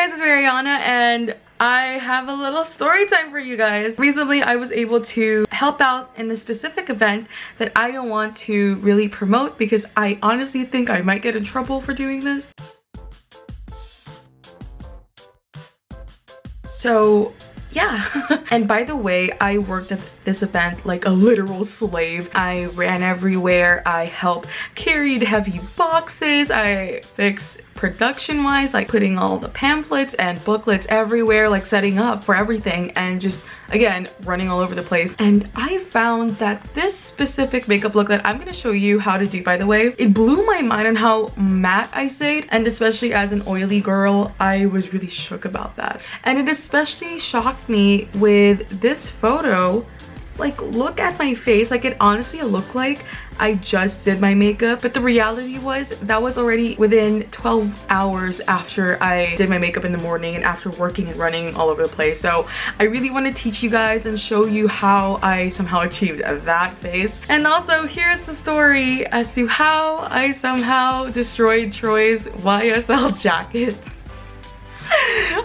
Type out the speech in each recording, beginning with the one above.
Hey guys, it's Arianna and I have a little story time for you guys. Recently, I was able to help out in a specific event that I don't want to really promote because I honestly think I might get in trouble for doing this. So yeah. And by the way, I worked at this event like a literal slave. I ran everywhere. I helped carried heavy boxes. I fixed production wise, like putting all the pamphlets and booklets everywhere, like setting up for everything, and just again running all over the place. And I found that this specific makeup look that I'm gonna show you how to do, by the way, it blew my mind on how matte I stayed, and especially as an oily girl, I was really shook about that. And it especially shocked me with this photo. Like, look at my face. Like, it honestly looked like I just did my makeup, but the reality was that was already within 12 hours after I did my makeup in the morning and after working and running all over the place. So I really want to teach you guys and show you how I somehow achieved that face. And also, here's the story as to how I somehow destroyed Troy's YSL jacket.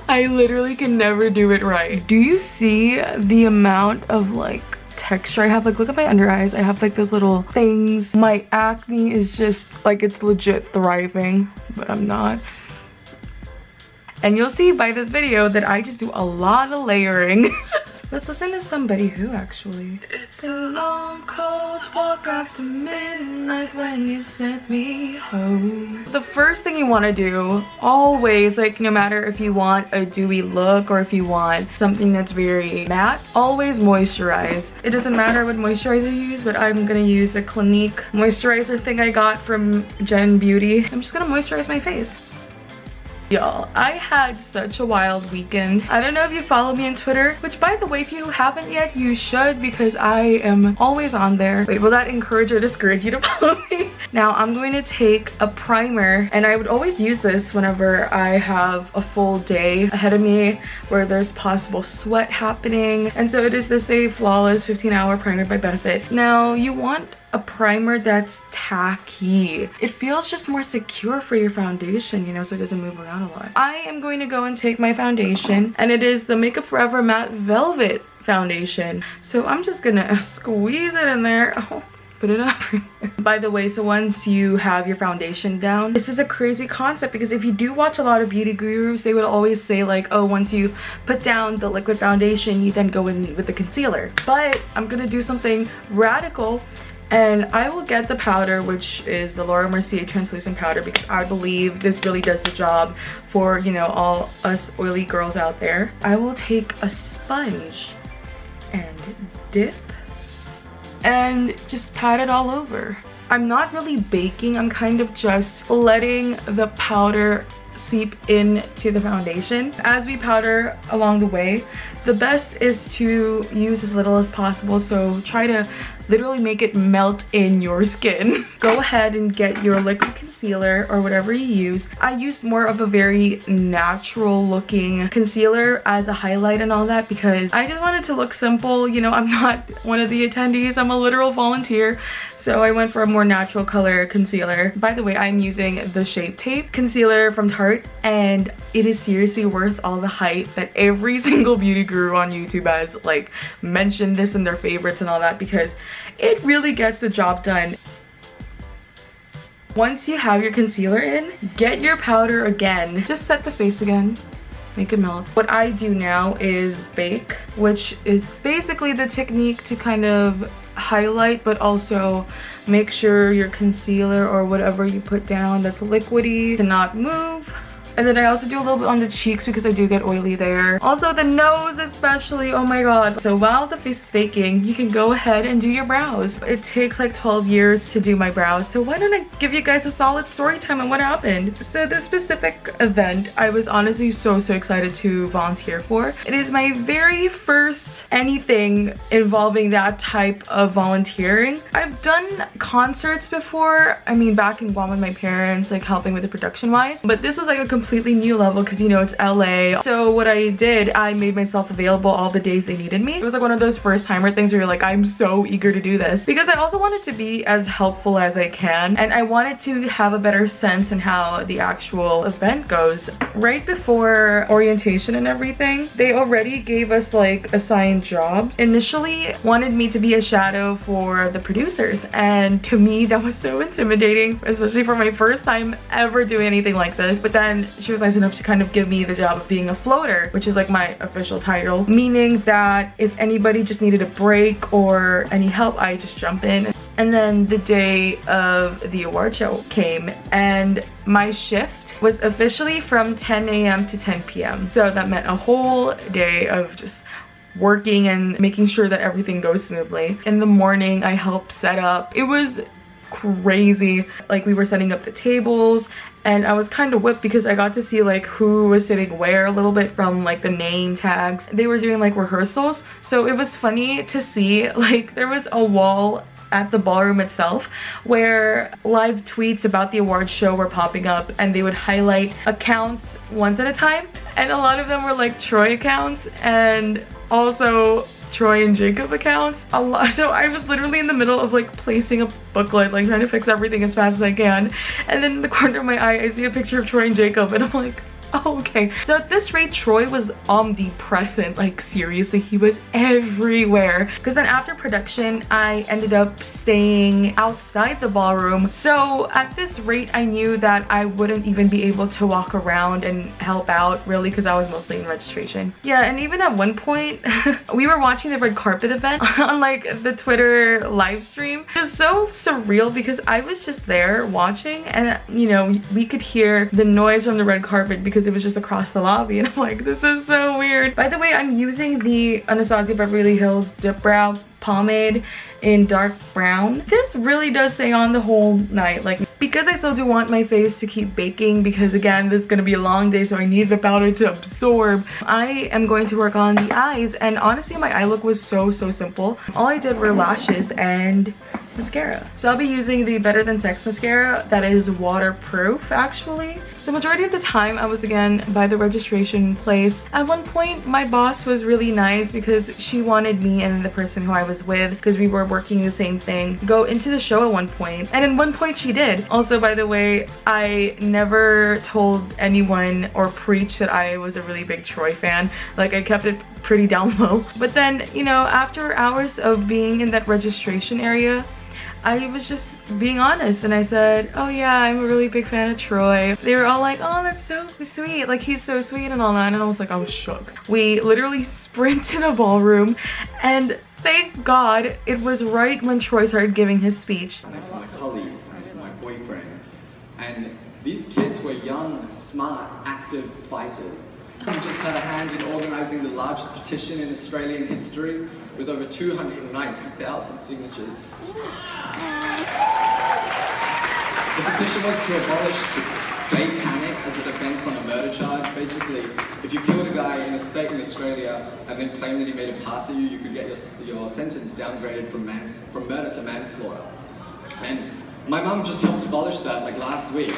I literally can never do it right. Do you see the amount of like texture I have? Like, look at my under eyes. I have like those little things. My acne is just like, it's legit thriving, but I'm not. And you'll see by this video that I just do a lot of layering. Let's listen to Somebody Who, actually. It's a long cold walk after midnight when you sent me home. The first thing you want to do, always, like, no matter if you want a dewy look or if you want something that's very matte, always moisturize. It doesn't matter what moisturizer you use, but I'm gonna use the Clinique moisturizer thing I got from Gen Beauty. I'm just gonna moisturize my face. Y'all, I had such a wild weekend. I don't know if you follow me on Twitter, which by the way, if you haven't yet, you should, because I am always on there. Wait, will that encourage or discourage you to follow me? Now, I'm going to take a primer, and I would always use this whenever I have a full day ahead of me where there's possible sweat happening. And so it is the Stay Flawless 15-Hour Primer by Benefit. Now, you want a primer that's tacky. It feels just more secure for your foundation, you know, so it doesn't move around a lot. I am going to go and take my foundation, and it is the Makeup Forever Matte Velvet Foundation. So I'm just gonna squeeze it in there. Oh, put it up. By the way, so once you have your foundation down, this is a crazy concept because if you do watch a lot of beauty gurus, they would always say like, oh, once you put down the liquid foundation, you then go in with the concealer. But I'm gonna do something radical, and I will get the powder, which is the Laura Mercier translucent powder, because I believe this really does the job for, you know, all us oily girls out there. I will take a sponge and dip and just pat it all over. I'm not really baking, I'm kind of just letting the powder seep into the foundation. As we powder along the way, the best is to use as little as possible, so try to literally make it melt in your skin. Go ahead and get your liquid concealer or whatever you use. I used more of a very natural looking concealer as a highlight and all that because I just wanted to look simple. You know, I'm not one of the attendees, I'm a literal volunteer. So I went for a more natural color concealer. By the way, I'm using the Shape Tape concealer from Tarte, and it is seriously worth all the hype that every single beauty guru on YouTube has like mentioned this in their favorites and all that, because it really gets the job done. Once you have your concealer in, get your powder again. Just set the face again. Make it melt. What I do now is bake, which is basically the technique to kind of highlight but also make sure your concealer or whatever you put down that's liquidy to not move. And then I also do a little bit on the cheeks because I do get oily there. Also the nose especially, oh my god. So while the face is baking, you can go ahead and do your brows. It takes like 12 years to do my brows, so why don't I give you guys a solid story time on what happened. So this specific event, I was honestly so excited to volunteer for. It is my very first anything involving that type of volunteering. I've done concerts before, I mean back in Guam with my parents, like helping with the production wise, but this was like a complete completely new level because, you know, it's LA. So what I did, I made myself available all the days they needed me. It was like one of those first timer things where you're like, I'm so eager to do this, because I also wanted to be as helpful as I can, and I wanted to have a better sense in how the actual event goes. Right before orientation and everything, they already gave us like assigned jobs. Initially wanted me to be a shadow for the producers, and to me that was so intimidating, especially for my first time ever doing anything like this. But then she was nice enough to kind of give me the job of being a floater, which is like my official title, meaning that if anybody just needed a break or any help, I just jump in. And then the day of the award show came, and my shift was officially from 10 a.m. to 10 p.m. So that meant a whole day of just working and making sure that everything goes smoothly. In the morning, I helped set up. It was crazy. Like, we were setting up the tables, and I was kind of whipped because I got to see like who was sitting where a little bit from like the name tags. They were doing like rehearsals, so it was funny to see, like, there was a wall at the ballroom itself where live tweets about the award show were popping up, and they would highlight accounts once at a time, and a lot of them were like TROYE accounts and also TROYE and Jacob accounts. A lot. So I was literally in the middle of like placing a booklet, like trying to fix everything as fast as I can, and then in the corner of my eye I see a picture of TROYE and Jacob, and I'm like, oh, okay. So at this rate, TROYE was omnipresent. Like, seriously, he was everywhere. Because then after production, I ended up staying outside the ballroom. So at this rate, I knew that I wouldn't even be able to walk around and help out, really, because I was mostly in registration. Yeah, and even at one point, we were watching the red carpet event on like the Twitter live stream. It was so surreal because I was just there watching, and you know, we could hear the noise from the red carpet because it was just across the lobby, and I'm like, this is so weird. By the way, I'm using the Anastasia Beverly Hills Dip Brow pomade in dark brown. This really does stay on the whole night, like, because I still do want my face to keep baking, because again, this is gonna be a long day, so I need the powder to absorb. I am going to work on the eyes, and honestly my eye look was so simple. All I did were lashes and mascara. So I'll be using the Better Than Sex mascara that is waterproof, actually. So majority of the time I was again by the registration place. At one point my boss was really nice because she wanted me and the person who I was with, because we were working the same thing, go into the show at one point, and at one point she did. Also, by the way, I never told anyone or preached that I was a really big TROYE fan. Like, I kept it pretty down low. But then, you know, after hours of being in that registration area, I was just being honest, and I said, oh yeah, I'm a really big fan of TROYE. They were all like, oh, that's so sweet, like, he's so sweet and all that, and I was like, I was shook. We literally sprinted a ballroom, and thank God it was right when TROYE started giving his speech. Next to my colleagues, next to my boyfriend, and these kids were young, smart, active fighters. We just had a hand in organising the largest petition in Australian history with over 290,000 signatures. The petition was to abolish the gay panic as a defence on a murder charge. Basically, if you killed a guy in a state in Australia and then claimed that he made a pass at you, you could get your sentence downgraded from murder to manslaughter. And my mum just helped abolish that like last week.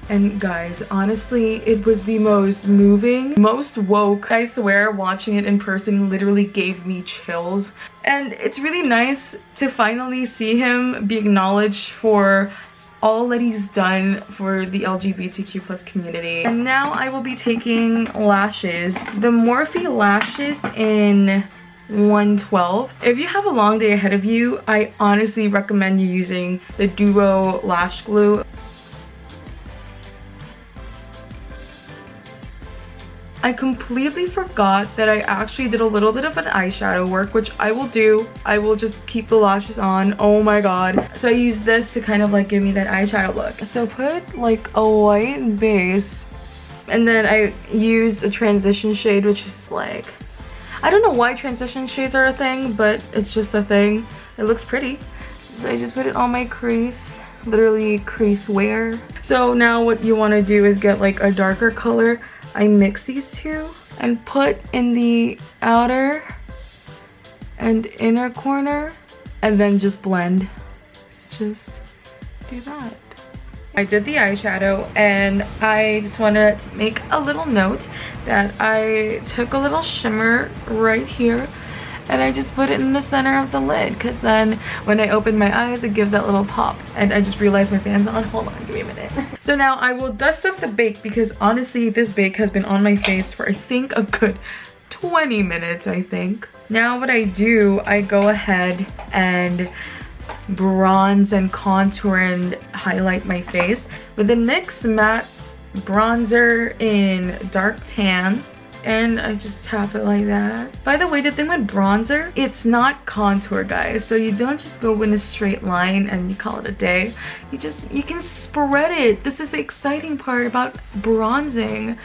And guys, honestly, it was the most moving, most woke. I swear, watching it in person literally gave me chills. And it's really nice to finally see him be acknowledged for all that he's done for the LGBTQ+ community. And now I will be taking lashes. The Morphe lashes in 112. If you have a long day ahead of you, I honestly recommend you using the Duo Lash Glue. I completely forgot that I actually did a little bit of an eyeshadow work, which I will do. I will just keep the lashes on. Oh my god. So I use this to kind of like give me that eyeshadow look. So put like a white base, and then I use a transition shade, which is like, I don't know why transition shades are a thing, but it's just a thing. It looks pretty. So I just put it on my crease, literally crease wear. So now what you want to do is get like a darker color. I mix these two, and put in the outer and inner corner, and then just blend. So just do that. I did the eyeshadow, and I just want to make a little note that I took a little shimmer right here and I just put it in the center of the lid, because then when I open my eyes it gives that little pop. And I just realized my fan's on. Hold on, give me a minute. So now I will dust off the bake, because honestly this bake has been on my face for I think a good 20 minutes, I think. Now what I do, I go ahead and bronze and contour and highlight my face with the NYX matte bronzer in dark tan, and I just tap it like that. By the way, the thing with bronzer, it's not contour, guys, so you don't just go in a straight line and you call it a day. You can spread it. This is the exciting part about bronzing.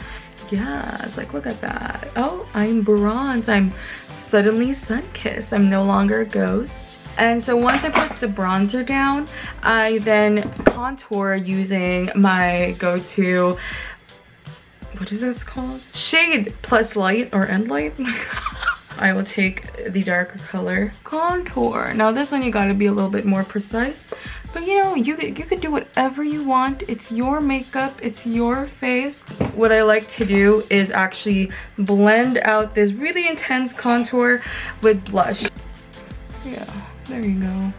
Yes, like look at that. Oh, I'm bronze. I'm suddenly sun-kissed. I'm no longer a ghost. And so once I put the bronzer down, I then contour using my go-to, what is this called? Shade Plus Light or End Light. I will take the darker color contour. Now this one you gotta be a little bit more precise, but you know, you could do whatever you want. It's your makeup, it's your face. What I like to do is actually blend out this really intense contour with blush. Yeah. There you go.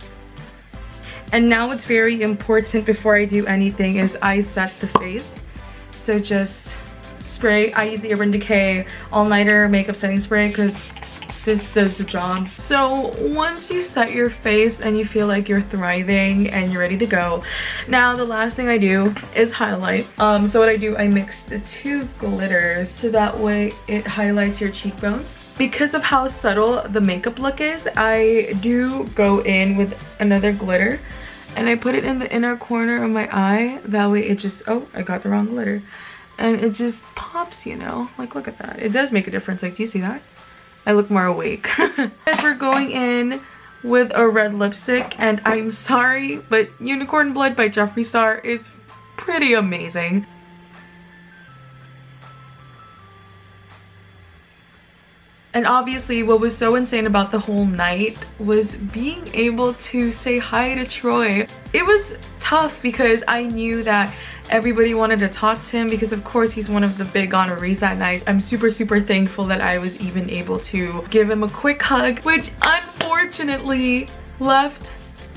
And now what's very important before I do anything is I set the face. So just spray. I use the Urban Decay All-Nighter Makeup Setting Spray because this does the job. So once you set your face and you feel like you're thriving and you're ready to go, now the last thing I do is highlight. So what I do, I mix the two glitters so that way it highlights your cheekbones. Because of how subtle the makeup look is, I do go in with another glitter and I put it in the inner corner of my eye. That way it just, oh, I got the wrong glitter. And it just pops, you know, like look at that. It does make a difference. Like, do you see that? I look more awake. As we're going in with a red lipstick, and I'm sorry, but Unicorn Blood by Jeffree Star is pretty amazing. And obviously what was so insane about the whole night was being able to say hi to TROYE. It was tough because I knew that everybody wanted to talk to him because of course he's one of the big honorees that night. I'm super thankful that I was even able to give him a quick hug, which unfortunately left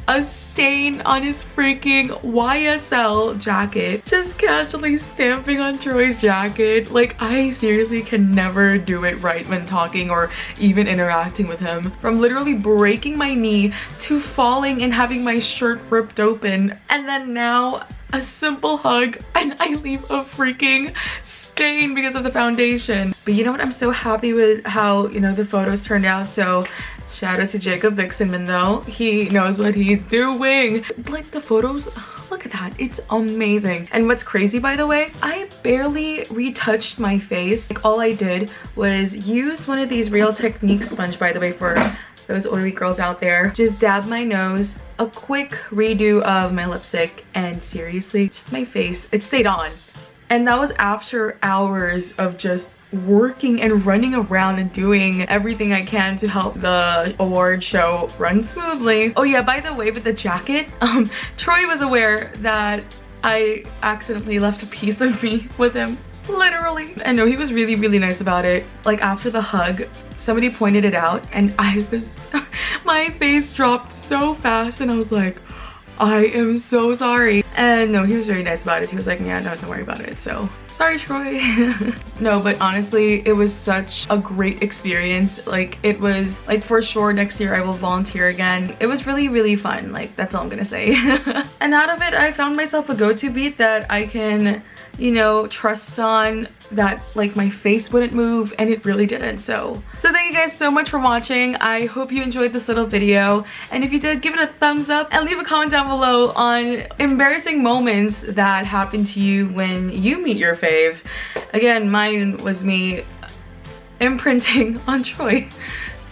a stain on his freaking YSL jacket. Just casually stamping on TROYE's jacket. Like, I seriously can never do it right when talking or even interacting with him. From literally breaking my knee to falling and having my shirt ripped open, and then now a simple hug and I leave a freaking stain because of the foundation. But you know what, I'm so happy with how, you know, the photos turned out. So shout out to Jacob Vixenman though. He knows what he's doing. Like the photos, look at that, it's amazing. And what's crazy, by the way, I barely retouched my face. Like, all I did was use one of these Real Technique sponge, by the way, for those oily girls out there. Just dab my nose, a quick redo of my lipstick, and seriously, just my face, it stayed on. And that was after hours of just working and running around and doing everything I can to help the award show run smoothly. Oh yeah, by the way, with the jacket, TROYE was aware that I accidentally left a piece of me with him, literally. And no, he was really nice about it. Like, after the hug, somebody pointed it out and I was, my face dropped so fast and I was like, I am so sorry. And no, he was very nice about it. He was like, yeah, no, don't worry about it. So sorry, TROYE. No, but honestly, it was such a great experience. Like, it was like, for sure next year I will volunteer again. It was really fun. Like, that's all I'm gonna say. And out of it, I found myself a go-to beat that I can, you know, trust on, that like my face wouldn't move, and it really didn't. So thank you guys so much for watching. I hope you enjoyed this little video, and if you did, give it a thumbs up and leave a comment down below on embarrassing moments that happened to you when you meet your fave. Again, mine was me imprinting on TROYE.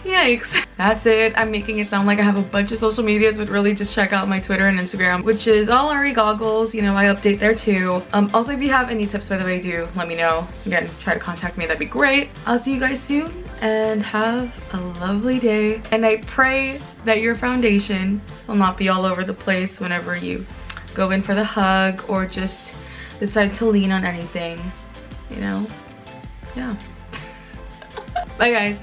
Yikes. That's it. I'm making it sound like I have a bunch of social medias, but really just check out my Twitter and Instagram, which is all Ari Goggles. You know, I update there too. Also, if you have any tips, by the way, do let me know. Again, try to contact me. That'd be great. I'll see you guys soon and have a lovely day. And I pray that your foundation will not be all over the place whenever you go in for the hug or just decide to lean on anything, you know? Yeah. Bye guys.